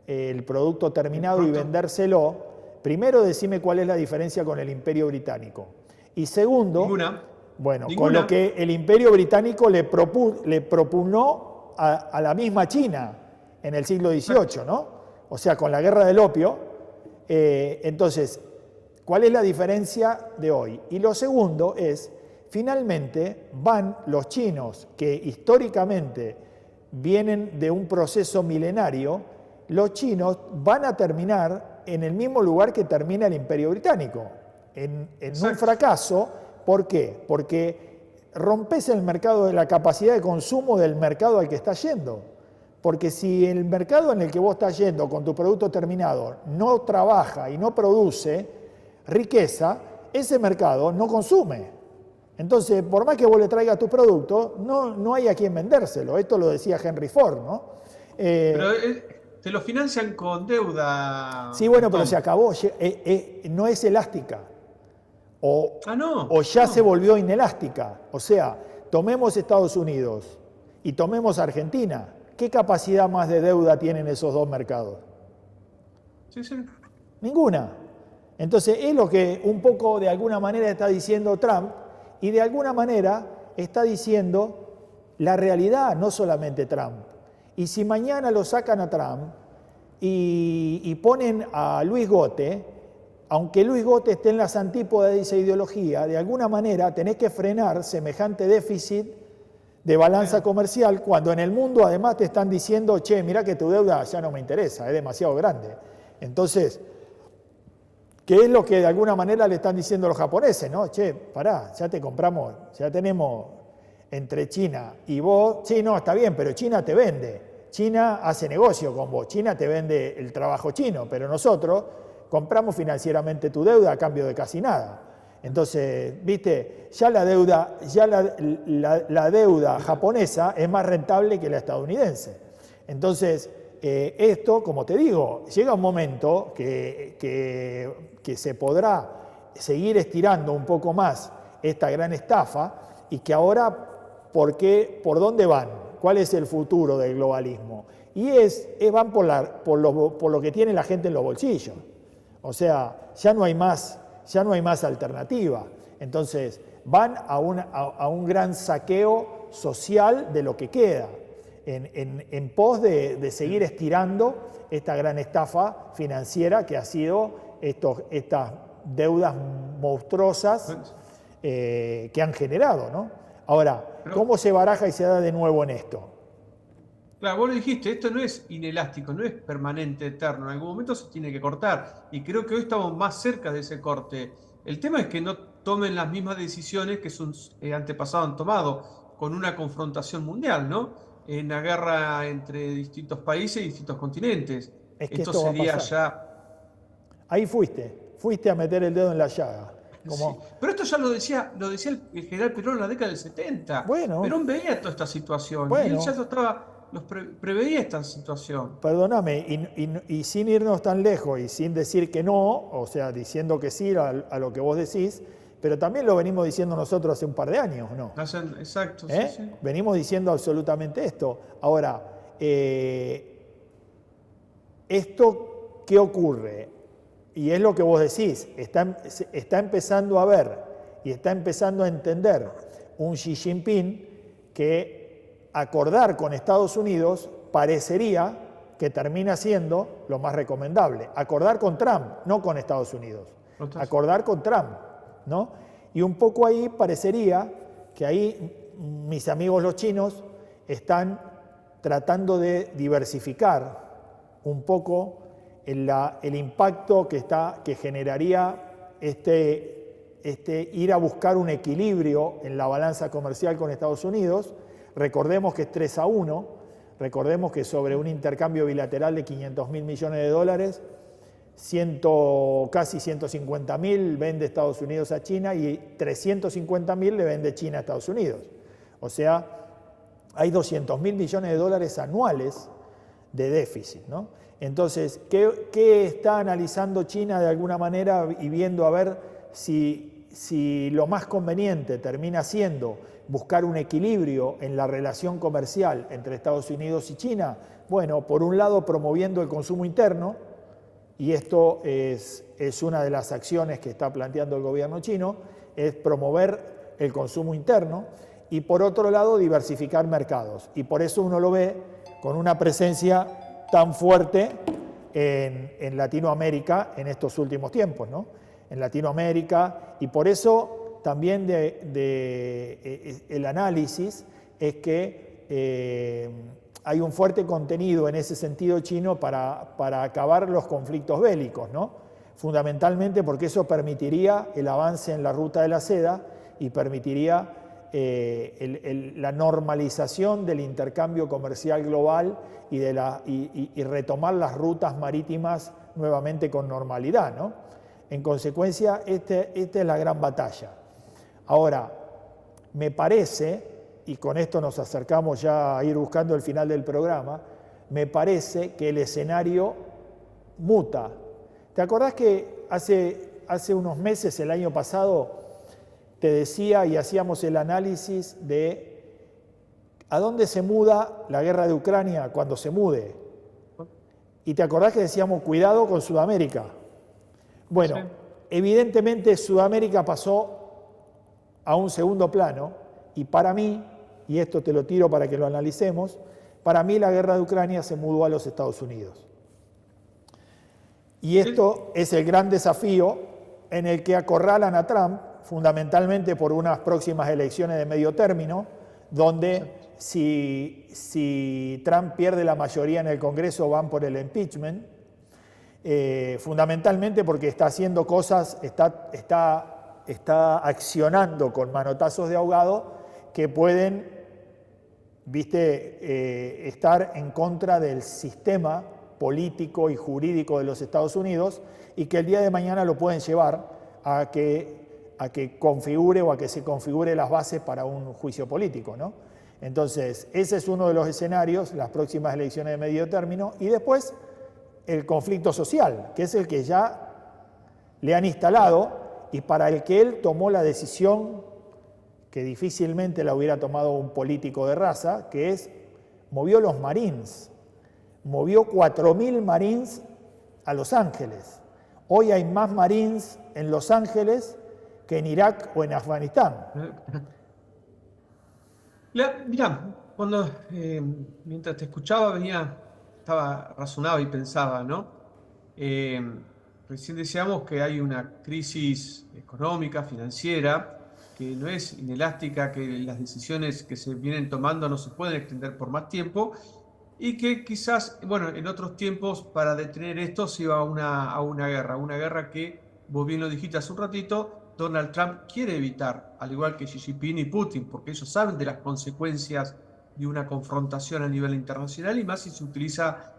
el producto terminado y vendérselo, primero decime cuál es la diferencia con el Imperio Británico. Y segundo, Ninguna. Con lo que el Imperio Británico le propugnó a la misma China en el siglo XVIII, ¿no? O sea, con la guerra del opio. Entonces, ¿cuál es la diferencia de hoy? Y lo segundo es, finalmente van los chinos, que históricamente vienen de un proceso milenario, los chinos van a terminar en el mismo lugar que termina el Imperio Británico, en un fracaso. ¿Por qué? Porque rompes el mercado de la capacidad de consumo del mercado al que estás yendo. Porque si el mercado en el que vos estás yendo con tu producto terminado no trabaja y no produce riqueza, ese mercado no consume. Entonces, por más que vos le traigas tu producto, no hay a quien vendérselo. Esto lo decía Henry Ford, ¿no? Pero te lo financian con deuda, Sí, bueno, pero Tom. se acabó. No es elástica. Ah, no, O ya se no. volvió inelástica. O sea, tomemos Estados Unidos y tomemos Argentina. ¿Qué capacidad más de deuda tienen esos dos mercados? Sí, sí. Ninguna. Entonces es lo que un poco de alguna manera está diciendo Trump y de alguna manera está diciendo la realidad, no solamente Trump. Y si mañana lo sacan a Trump y ponen a Luis Gote, aunque Luis Gote esté en las antípodas de esa ideología, de alguna manera tenés que frenar semejante déficit de balanza comercial cuando en el mundo además te están diciendo, che, mirá que tu deuda ya no me interesa, es demasiado grande. Entonces, ¿qué es lo que de alguna manera le están diciendo los japoneses? ¿No? Che, pará, ya te compramos, ya tenemos entre China y vos. Sí, no, está bien, pero China te vende. China hace negocio con vos. China te vende el trabajo chino, pero nosotros compramos financieramente tu deuda a cambio de casi nada. Entonces, viste, ya la deuda, la deuda japonesa es más rentable que la estadounidense. Entonces, esto, como te digo, llega un momento que se podrá seguir estirando un poco más esta gran estafa y que ahora, ¿por dónde van? ¿Cuál es el futuro del globalismo? Y van por lo que tiene la gente en los bolsillos. O sea, ya no hay más alternativa. Entonces, van a un gran saqueo social de lo que queda, en pos de seguir estirando esta gran estafa financiera que ha sido estas deudas monstruosas que han generado, ¿no? Ahora, ¿cómo se baraja y se da de nuevo en esto? Claro, vos lo dijiste, esto no es inelástico, no es permanente, eterno, en algún momento se tiene que cortar y creo que hoy estamos más cerca de ese corte. El tema es que no tomen las mismas decisiones que sus antepasados han tomado con una confrontación mundial, ¿no? En una guerra entre distintos países y distintos continentes. Es que Esto esto va a sería pasar. ya... Ahí fuiste a meter el dedo en la llaga. Sí. Pero esto ya lo decía el general Perón en la década del 70. Bueno, Perón veía toda esta situación y él ya bueno, preveía esta situación. perdóname, y sin irnos tan lejos y sin decir que no, o sea, diciendo que sí a lo que vos decís, pero también lo venimos diciendo nosotros hace un par de años, ¿no? Exacto, sí, ¿Eh? sí. Venimos diciendo absolutamente esto. Ahora, ¿esto qué ocurre? Y es lo que vos decís, está empezando a ver y está empezando a entender un Xi Jinping que acordar con Estados Unidos parecería que termina siendo lo más recomendable. Acordar con Trump, no con Estados Unidos. Acordar con Trump, ¿no? Y un poco ahí parecería que ahí mis amigos los chinos están tratando de diversificar un poco el impacto que generaría ir a buscar un equilibrio en la balanza comercial con Estados Unidos. Recordemos que es 3-1, recordemos que sobre un intercambio bilateral de 500.000 millones de dólares, casi 150.000 vende Estados Unidos a China y 350.000 le vende China a Estados Unidos. O sea, hay 200.000 millones de dólares anuales de déficit, ¿no? Entonces, ¿qué está analizando China de alguna manera y viendo a ver si lo más conveniente termina siendo buscar un equilibrio en la relación comercial entre Estados Unidos y China? Bueno, por un lado promoviendo el consumo interno, y esto es una de las acciones que está planteando el gobierno chino, es promover el consumo interno, y por otro lado diversificar mercados. Y por eso uno lo ve con una presencia tan fuerte en Latinoamérica en estos últimos tiempos, ¿no? En Latinoamérica, y por eso también el análisis es que hay un fuerte contenido en ese sentido chino para acabar los conflictos bélicos, ¿no? Fundamentalmente porque eso permitiría el avance en la ruta de la seda y permitiría la normalización del intercambio comercial global y retomar las rutas marítimas nuevamente con normalidad, ¿no? En consecuencia, esta es la gran batalla. Ahora, me parece, y con esto nos acercamos ya a ir buscando el final del programa, me parece que el escenario muta. ¿Te acordás que hace unos meses, el año pasado, te decía y hacíamos el análisis de a dónde se muda la guerra de Ucrania cuando se mude? Y te acordás que decíamos, cuidado con Sudamérica. Bueno, sí. Evidentemente Sudamérica pasó a un segundo plano y para mí, y esto te lo tiro para que lo analicemos, para mí la guerra de Ucrania se mudó a los Estados Unidos. Y esto es el gran desafío en el que acorralan a Trump, fundamentalmente por unas próximas elecciones de medio término, donde si Trump pierde la mayoría en el Congreso van por el impeachment, fundamentalmente porque está haciendo cosas, está accionando con manotazos de ahogado que pueden, estar en contra del sistema político y jurídico de los Estados Unidos y que el día de mañana lo pueden llevar a que configure o a que se configure las bases para un juicio político, ¿no? Entonces, ese es uno de los escenarios, las próximas elecciones de medio término, y después el conflicto social, que es el que ya le han instalado y para el que él tomó la decisión que difícilmente la hubiera tomado un político de raza, que es, movió los Marines, movió 4.000 Marines a Los Ángeles. Hoy hay más Marines en Los Ángeles que en Irak o en Afganistán. Mirá, mientras te escuchaba estaba razonado y pensaba, ¿no? Recién decíamos que hay una crisis económica, financiera, que no es inelástica, que las decisiones que se vienen tomando no se pueden extender por más tiempo y que quizás, bueno, en otros tiempos para detener esto se iba a una guerra que, vos bien lo dijiste hace un ratito, Donald Trump quiere evitar, al igual que Xi Jinping y Putin, porque ellos saben de las consecuencias de una confrontación a nivel internacional y más si se utiliza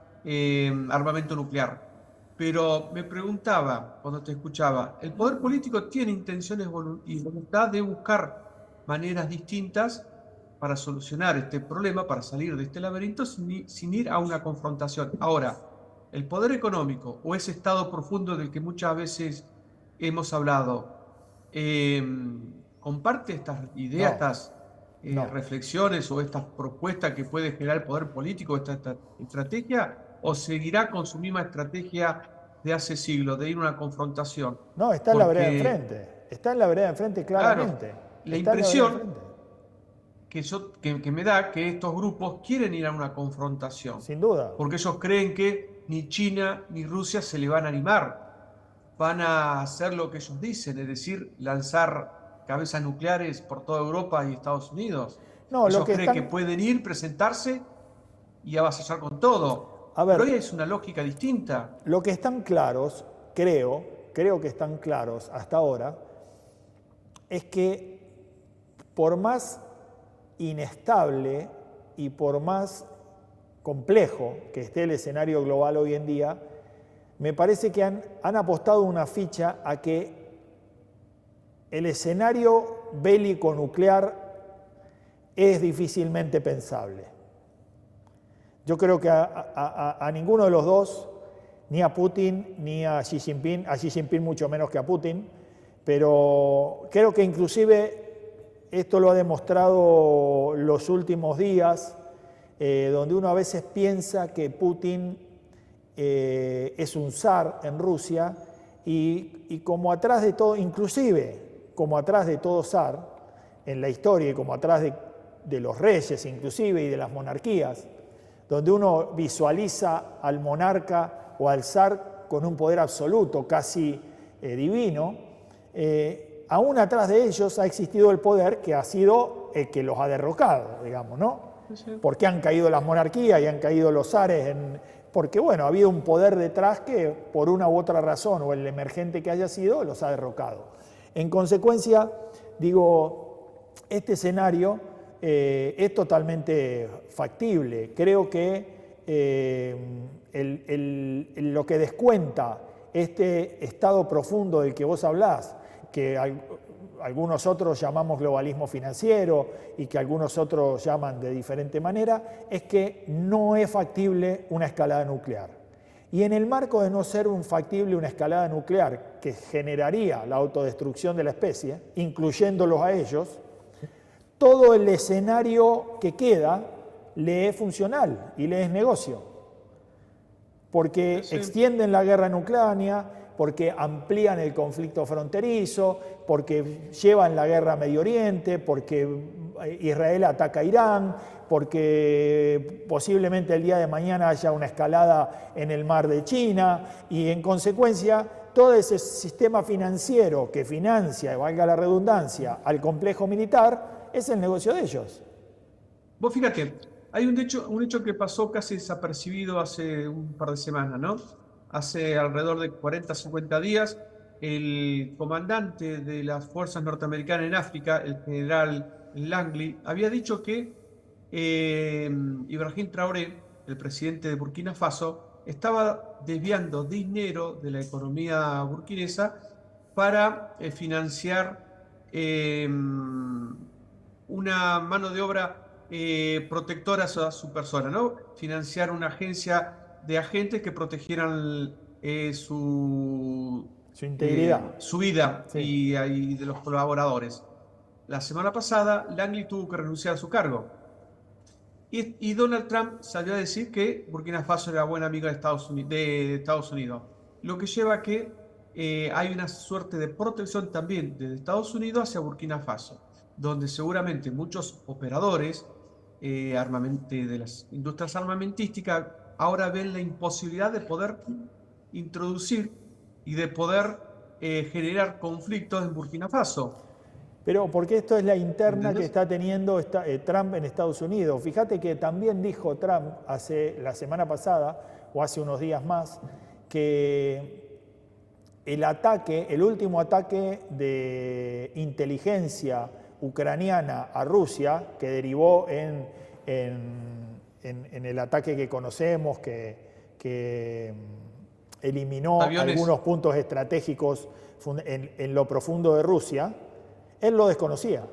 armamento nuclear. Pero me preguntaba, cuando te escuchaba, ¿el poder político tiene intenciones y voluntad de buscar maneras distintas para solucionar este problema, para salir de este laberinto sin ir a una confrontación? Ahora, el poder económico o ese estado profundo del que muchas veces hemos hablado, ¿comparte estas ideas, estas reflexiones o estas propuestas que puede generar el poder político, esta estrategia? ¿O seguirá con su misma estrategia de hace siglos, de ir a una confrontación? No, está en la vereda de enfrente. Está en la vereda de enfrente claramente. Claro, la impresión que me da que estos grupos quieren ir a una confrontación. Sin duda. Porque ellos creen que ni China ni Rusia se le van a animar. Van a hacer lo que ellos dicen, es decir, lanzar cabezas nucleares por toda Europa y Estados Unidos. No, ellos creen que pueden ir, presentarse y avasallar con todo. A ver, pero hoy es una lógica distinta. Lo que están claros, creo que están claros hasta ahora, es que por más inestable y por más complejo que esté el escenario global hoy en día, me parece que han apostado una ficha a que el escenario bélico nuclear es difícilmente pensable. Yo creo que a ninguno de los dos, ni a Putin ni a Xi Jinping mucho menos que a Putin, pero creo que inclusive esto lo ha demostrado los últimos días, donde uno a veces piensa que Putin es un zar en Rusia y como atrás de todo, inclusive como atrás de todo zar en la historia y como atrás de los reyes inclusive y de las monarquías, donde uno visualiza al monarca o al zar con un poder absoluto, casi divino, aún atrás de ellos ha existido el poder que ha sido el que los ha derrocado, digamos, ¿no? Sí. Porque han caído las monarquías y han caído los zares, porque bueno, ha habido un poder detrás que por una u otra razón, o el emergente que haya sido, los ha derrocado. En consecuencia, digo, este escenario es totalmente factible. Creo que lo que descuenta este estado profundo del que vos hablás, que algunos otros llamamos globalismo financiero y que algunos otros llaman de diferente manera, es que no es factible una escalada nuclear. Y en el marco de no ser factible una escalada nuclear que generaría la autodestrucción de la especie, incluyéndolos a ellos, todo el escenario que queda le es funcional y le es negocio. Porque extienden la guerra en Ucrania, porque amplían el conflicto fronterizo, porque llevan la guerra a Medio Oriente, porque Israel ataca a Irán, porque posiblemente el día de mañana haya una escalada en el mar de China y en consecuencia todo ese sistema financiero que financia, valga la redundancia, al complejo militar es el negocio de ellos. Vos fíjate, hay un hecho que pasó casi desapercibido hace un par de semanas, ¿no? Hace alrededor de 40, 50 días, el comandante de las fuerzas norteamericanas en África, el general Langley, había dicho que Ibrahim Traoré, el presidente de Burkina Faso, estaba desviando dinero de la economía burkinesa para financiar una mano de obra protectora a su persona, ¿no? Financiar una agencia de agentes que protegieran su integridad, su vida sí. y de los colaboradores. La semana pasada, Langley tuvo que renunciar a su cargo. Y Donald Trump salió a decir que Burkina Faso era buena amiga de Estados Unidos. Lo que lleva a que hay una suerte de protección también de Estados Unidos hacia Burkina Faso, donde seguramente muchos operadores de las industrias armamentísticas ahora ven la imposibilidad de poder introducir y de poder generar conflictos en Burkina Faso. Pero porque esto es la interna ¿Entendés? que está teniendo Trump en Estados Unidos. Fíjate que también dijo Trump la semana pasada, o hace unos días más, que el último ataque de inteligencia ucraniana a Rusia, que derivó en el ataque que conocemos, que eliminó Aviones. algunos puntos estratégicos en lo profundo de Rusia, él lo desconocía.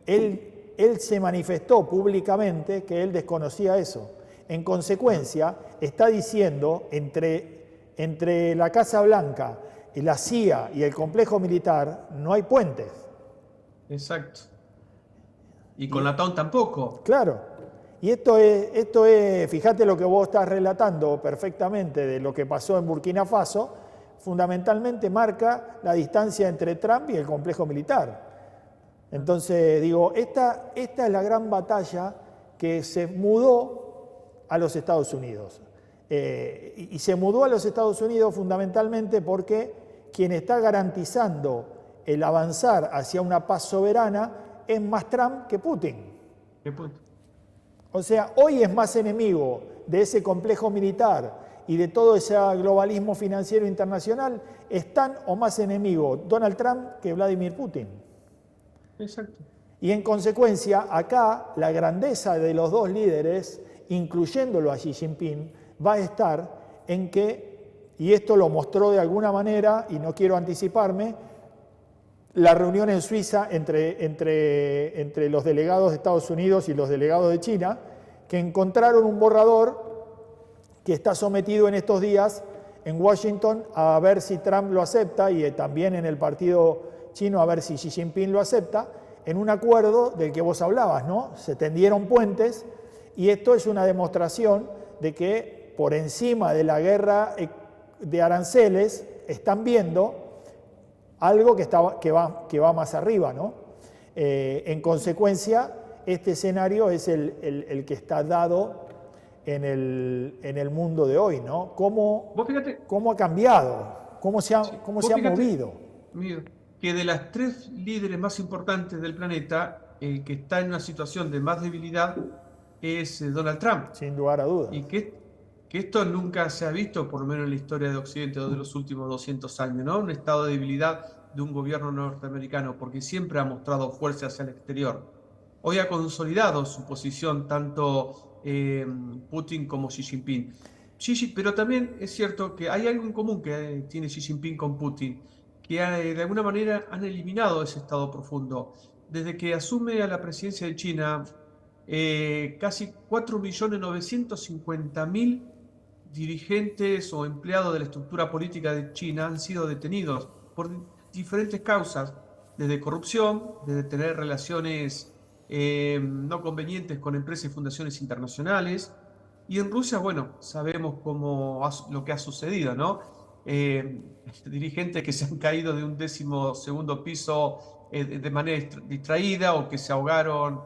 Él se manifestó públicamente que él desconocía eso. En consecuencia, está diciendo entre la Casa Blanca, la CIA y el complejo militar no hay puentes. Exacto. Y con la TAN tampoco. Claro. Y esto es, fíjate lo que vos estás relatando perfectamente de lo que pasó en Burkina Faso, fundamentalmente marca la distancia entre Trump y el complejo militar. Entonces, digo, esta es la gran batalla que se mudó a los Estados Unidos. Y se mudó a los Estados Unidos fundamentalmente porque quien está garantizando el avanzar hacia una paz soberana es más Trump que Putin. O sea, hoy es más enemigo de ese complejo militar y de todo ese globalismo financiero internacional, es tan o más enemigo Donald Trump que Vladimir Putin. Exacto. Y en consecuencia, acá la grandeza de los dos líderes, incluyéndolo a Xi Jinping, va a estar en que, y esto lo mostró de alguna manera, y no quiero anticiparme, la reunión en Suiza entre los delegados de Estados Unidos y los delegados de China, que encontraron un borrador que está sometido en estos días en Washington a ver si Trump lo acepta y también en el partido chino a ver si Xi Jinping lo acepta, en un acuerdo del que vos hablabas, ¿no? Se tendieron puentes y esto es una demostración de que por encima de la guerra de aranceles están viendo algo que va más arriba, ¿no? En consecuencia, este escenario es el que está dado en el mundo de hoy, ¿no? ¿Cómo ha cambiado? ¿Cómo se ha movido? Mira, que de las tres líderes más importantes del planeta, el que está en una situación de más debilidad es Donald Trump. Sin lugar a dudas. Y que esto nunca se ha visto, por lo menos en la historia de Occidente de los últimos 200 años, ¿no? Un estado de debilidad de un gobierno norteamericano, porque siempre ha mostrado fuerza hacia el exterior. Hoy ha consolidado su posición tanto Putin como Xi Jinping. Pero también es cierto que hay algo en común que tiene Xi Jinping con Putin, que de alguna manera han eliminado ese estado profundo. Desde que asume a la presidencia de China, casi 4.950.000 dirigentes o empleados de la estructura política de China han sido detenidos por diferentes causas, desde corrupción, desde tener relaciones no convenientes con empresas y fundaciones internacionales. Y en Rusia, bueno, sabemos lo que ha sucedido, ¿no? Dirigentes que se han caído de un 12º piso de manera distraída o que se ahogaron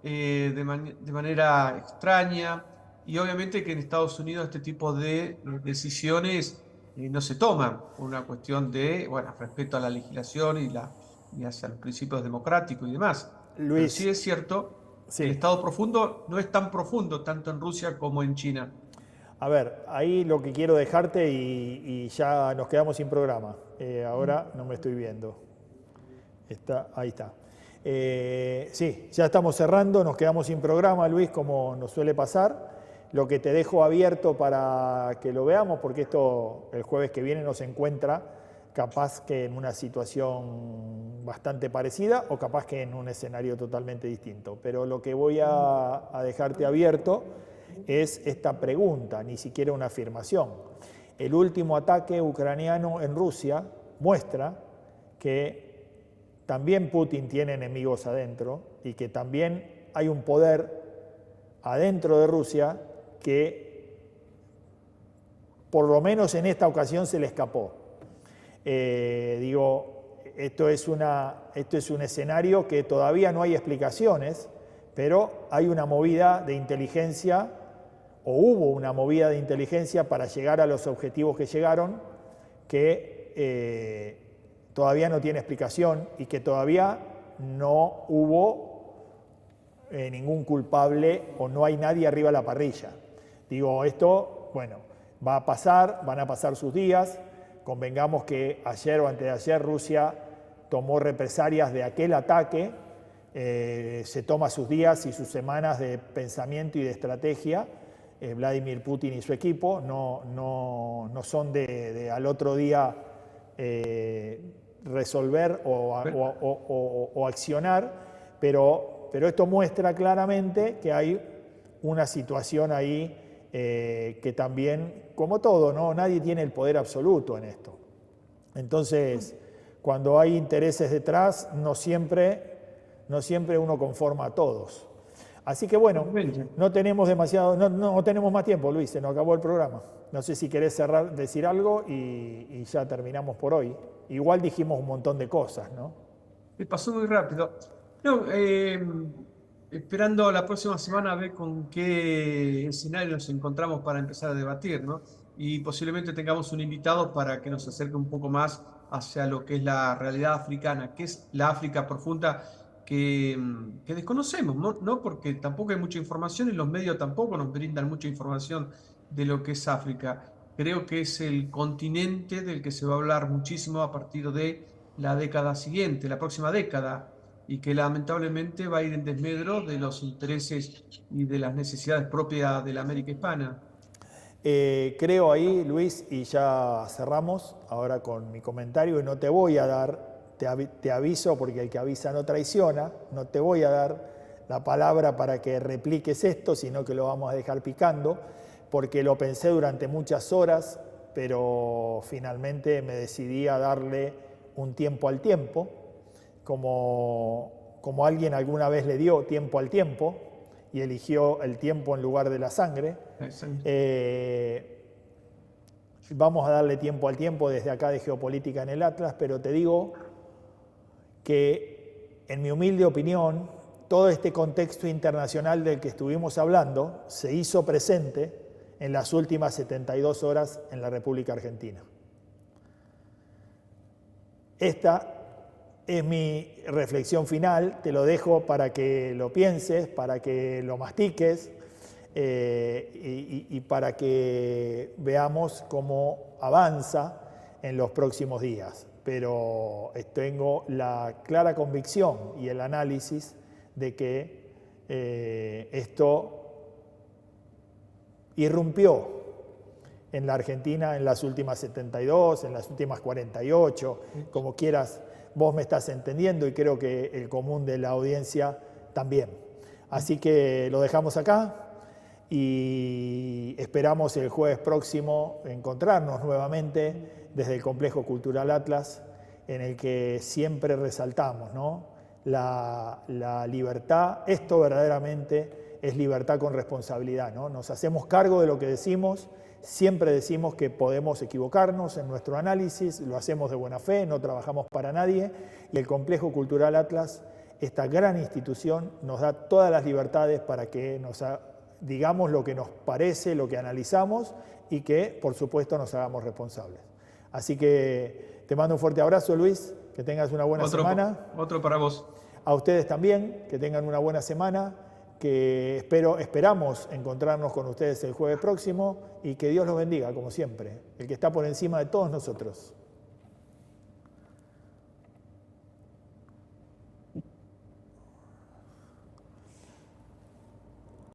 de manera extraña. Y obviamente que en Estados Unidos este tipo de decisiones no se toman por una cuestión de, bueno, respeto a la legislación y hacia los principios democráticos y demás. Pero sí Luis, es cierto que el sí. estado profundo no es tan profundo tanto en Rusia como en China. A ver, ahí lo que quiero dejarte y ya nos quedamos sin programa. Ahora no me estoy viendo. Ahí está. Sí, ya estamos cerrando, nos quedamos sin programa, Luis, como nos suele pasar. Lo que te dejo abierto para que lo veamos, porque esto el jueves que viene nos encuentra capaz que en una situación bastante parecida o capaz que en un escenario totalmente distinto. Pero lo que voy a dejarte abierto es esta pregunta, ni siquiera una afirmación. El último ataque ucraniano en Rusia muestra que también Putin tiene enemigos adentro y que también hay un poder adentro de Rusia que por lo menos en esta ocasión se le escapó. Esto es un escenario que todavía no hay explicaciones, pero hay una movida de inteligencia, o hubo una movida de inteligencia para llegar a los objetivos que llegaron, que todavía no tiene explicación y que todavía no hubo ningún culpable o no hay nadie arriba de la parrilla. Esto, bueno, va a pasar, van a pasar sus días. Convengamos que ayer o antes de ayer Rusia tomó represalias de aquel ataque, se toma sus días y sus semanas de pensamiento y de estrategia. Vladimir Putin y su equipo no son de al otro día resolver o accionar, pero esto muestra claramente que hay una situación ahí que también, como todo, ¿no? Nadie tiene el poder absoluto en esto. Entonces, cuando hay intereses detrás, no siempre uno conforma a todos. Así que bueno, no tenemos más tiempo, Luis, se nos acabó el programa. No sé si querés cerrar, decir algo y ya terminamos por hoy. Igual dijimos un montón de cosas, ¿no? Me pasó muy rápido. No, esperando la próxima semana a ver con qué escenario nos encontramos para empezar a debatir, ¿no? Y posiblemente tengamos un invitado para que nos acerque un poco más hacia lo que es la realidad africana, que es la África profunda que desconocemos, ¿no? Porque tampoco hay mucha información y los medios tampoco nos brindan mucha información de lo que es África. Creo que es el continente del que se va a hablar muchísimo a partir de la década siguiente, la próxima década, y que lamentablemente va a ir en desmedro de los intereses y de las necesidades propias de la América hispana. Creo ahí, Luis, y ya cerramos ahora con mi comentario, y no te voy a dar, te aviso porque el que avisa no traiciona, no te voy a dar la palabra para que repliques esto, sino que lo vamos a dejar picando, porque lo pensé durante muchas horas, pero finalmente me decidí a darle un tiempo al tiempo, como alguien alguna vez le dio tiempo al tiempo y eligió el tiempo en lugar de la sangre. Vamos a darle tiempo al tiempo desde acá de Geopolítica en el Atlas, pero te digo que, en mi humilde opinión, todo este contexto internacional del que estuvimos hablando se hizo presente en las últimas 72 horas en la República Argentina. Esta es mi reflexión final, te lo dejo para que lo pienses, para que lo mastiques y para que veamos cómo avanza en los próximos días. pero tengo la clara convicción y el análisis de que esto irrumpió en la Argentina en las últimas 72, en las últimas 48, como quieras, vos me estás entendiendo y creo que el común de la audiencia también. Así que lo dejamos acá y esperamos el jueves próximo encontrarnos nuevamente desde el Complejo Cultural Atlas, en el que siempre resaltamos, ¿no?, la libertad. Esto verdaderamente es libertad con responsabilidad, ¿no? Nos hacemos cargo de lo que decimos. Siempre decimos que podemos equivocarnos en nuestro análisis, lo hacemos de buena fe, no trabajamos para nadie, y el Complejo Cultural Atlas, esta gran institución, nos da todas las libertades para que digamos lo que nos parece, lo que analizamos, y que, por supuesto, nos hagamos responsables. Así que te mando un fuerte abrazo, Luis, que tengas una buena semana. Otro para vos. A ustedes también, que tengan una buena semana, que esperamos encontrarnos con ustedes el jueves próximo y que Dios los bendiga, como siempre, el que está por encima de todos nosotros.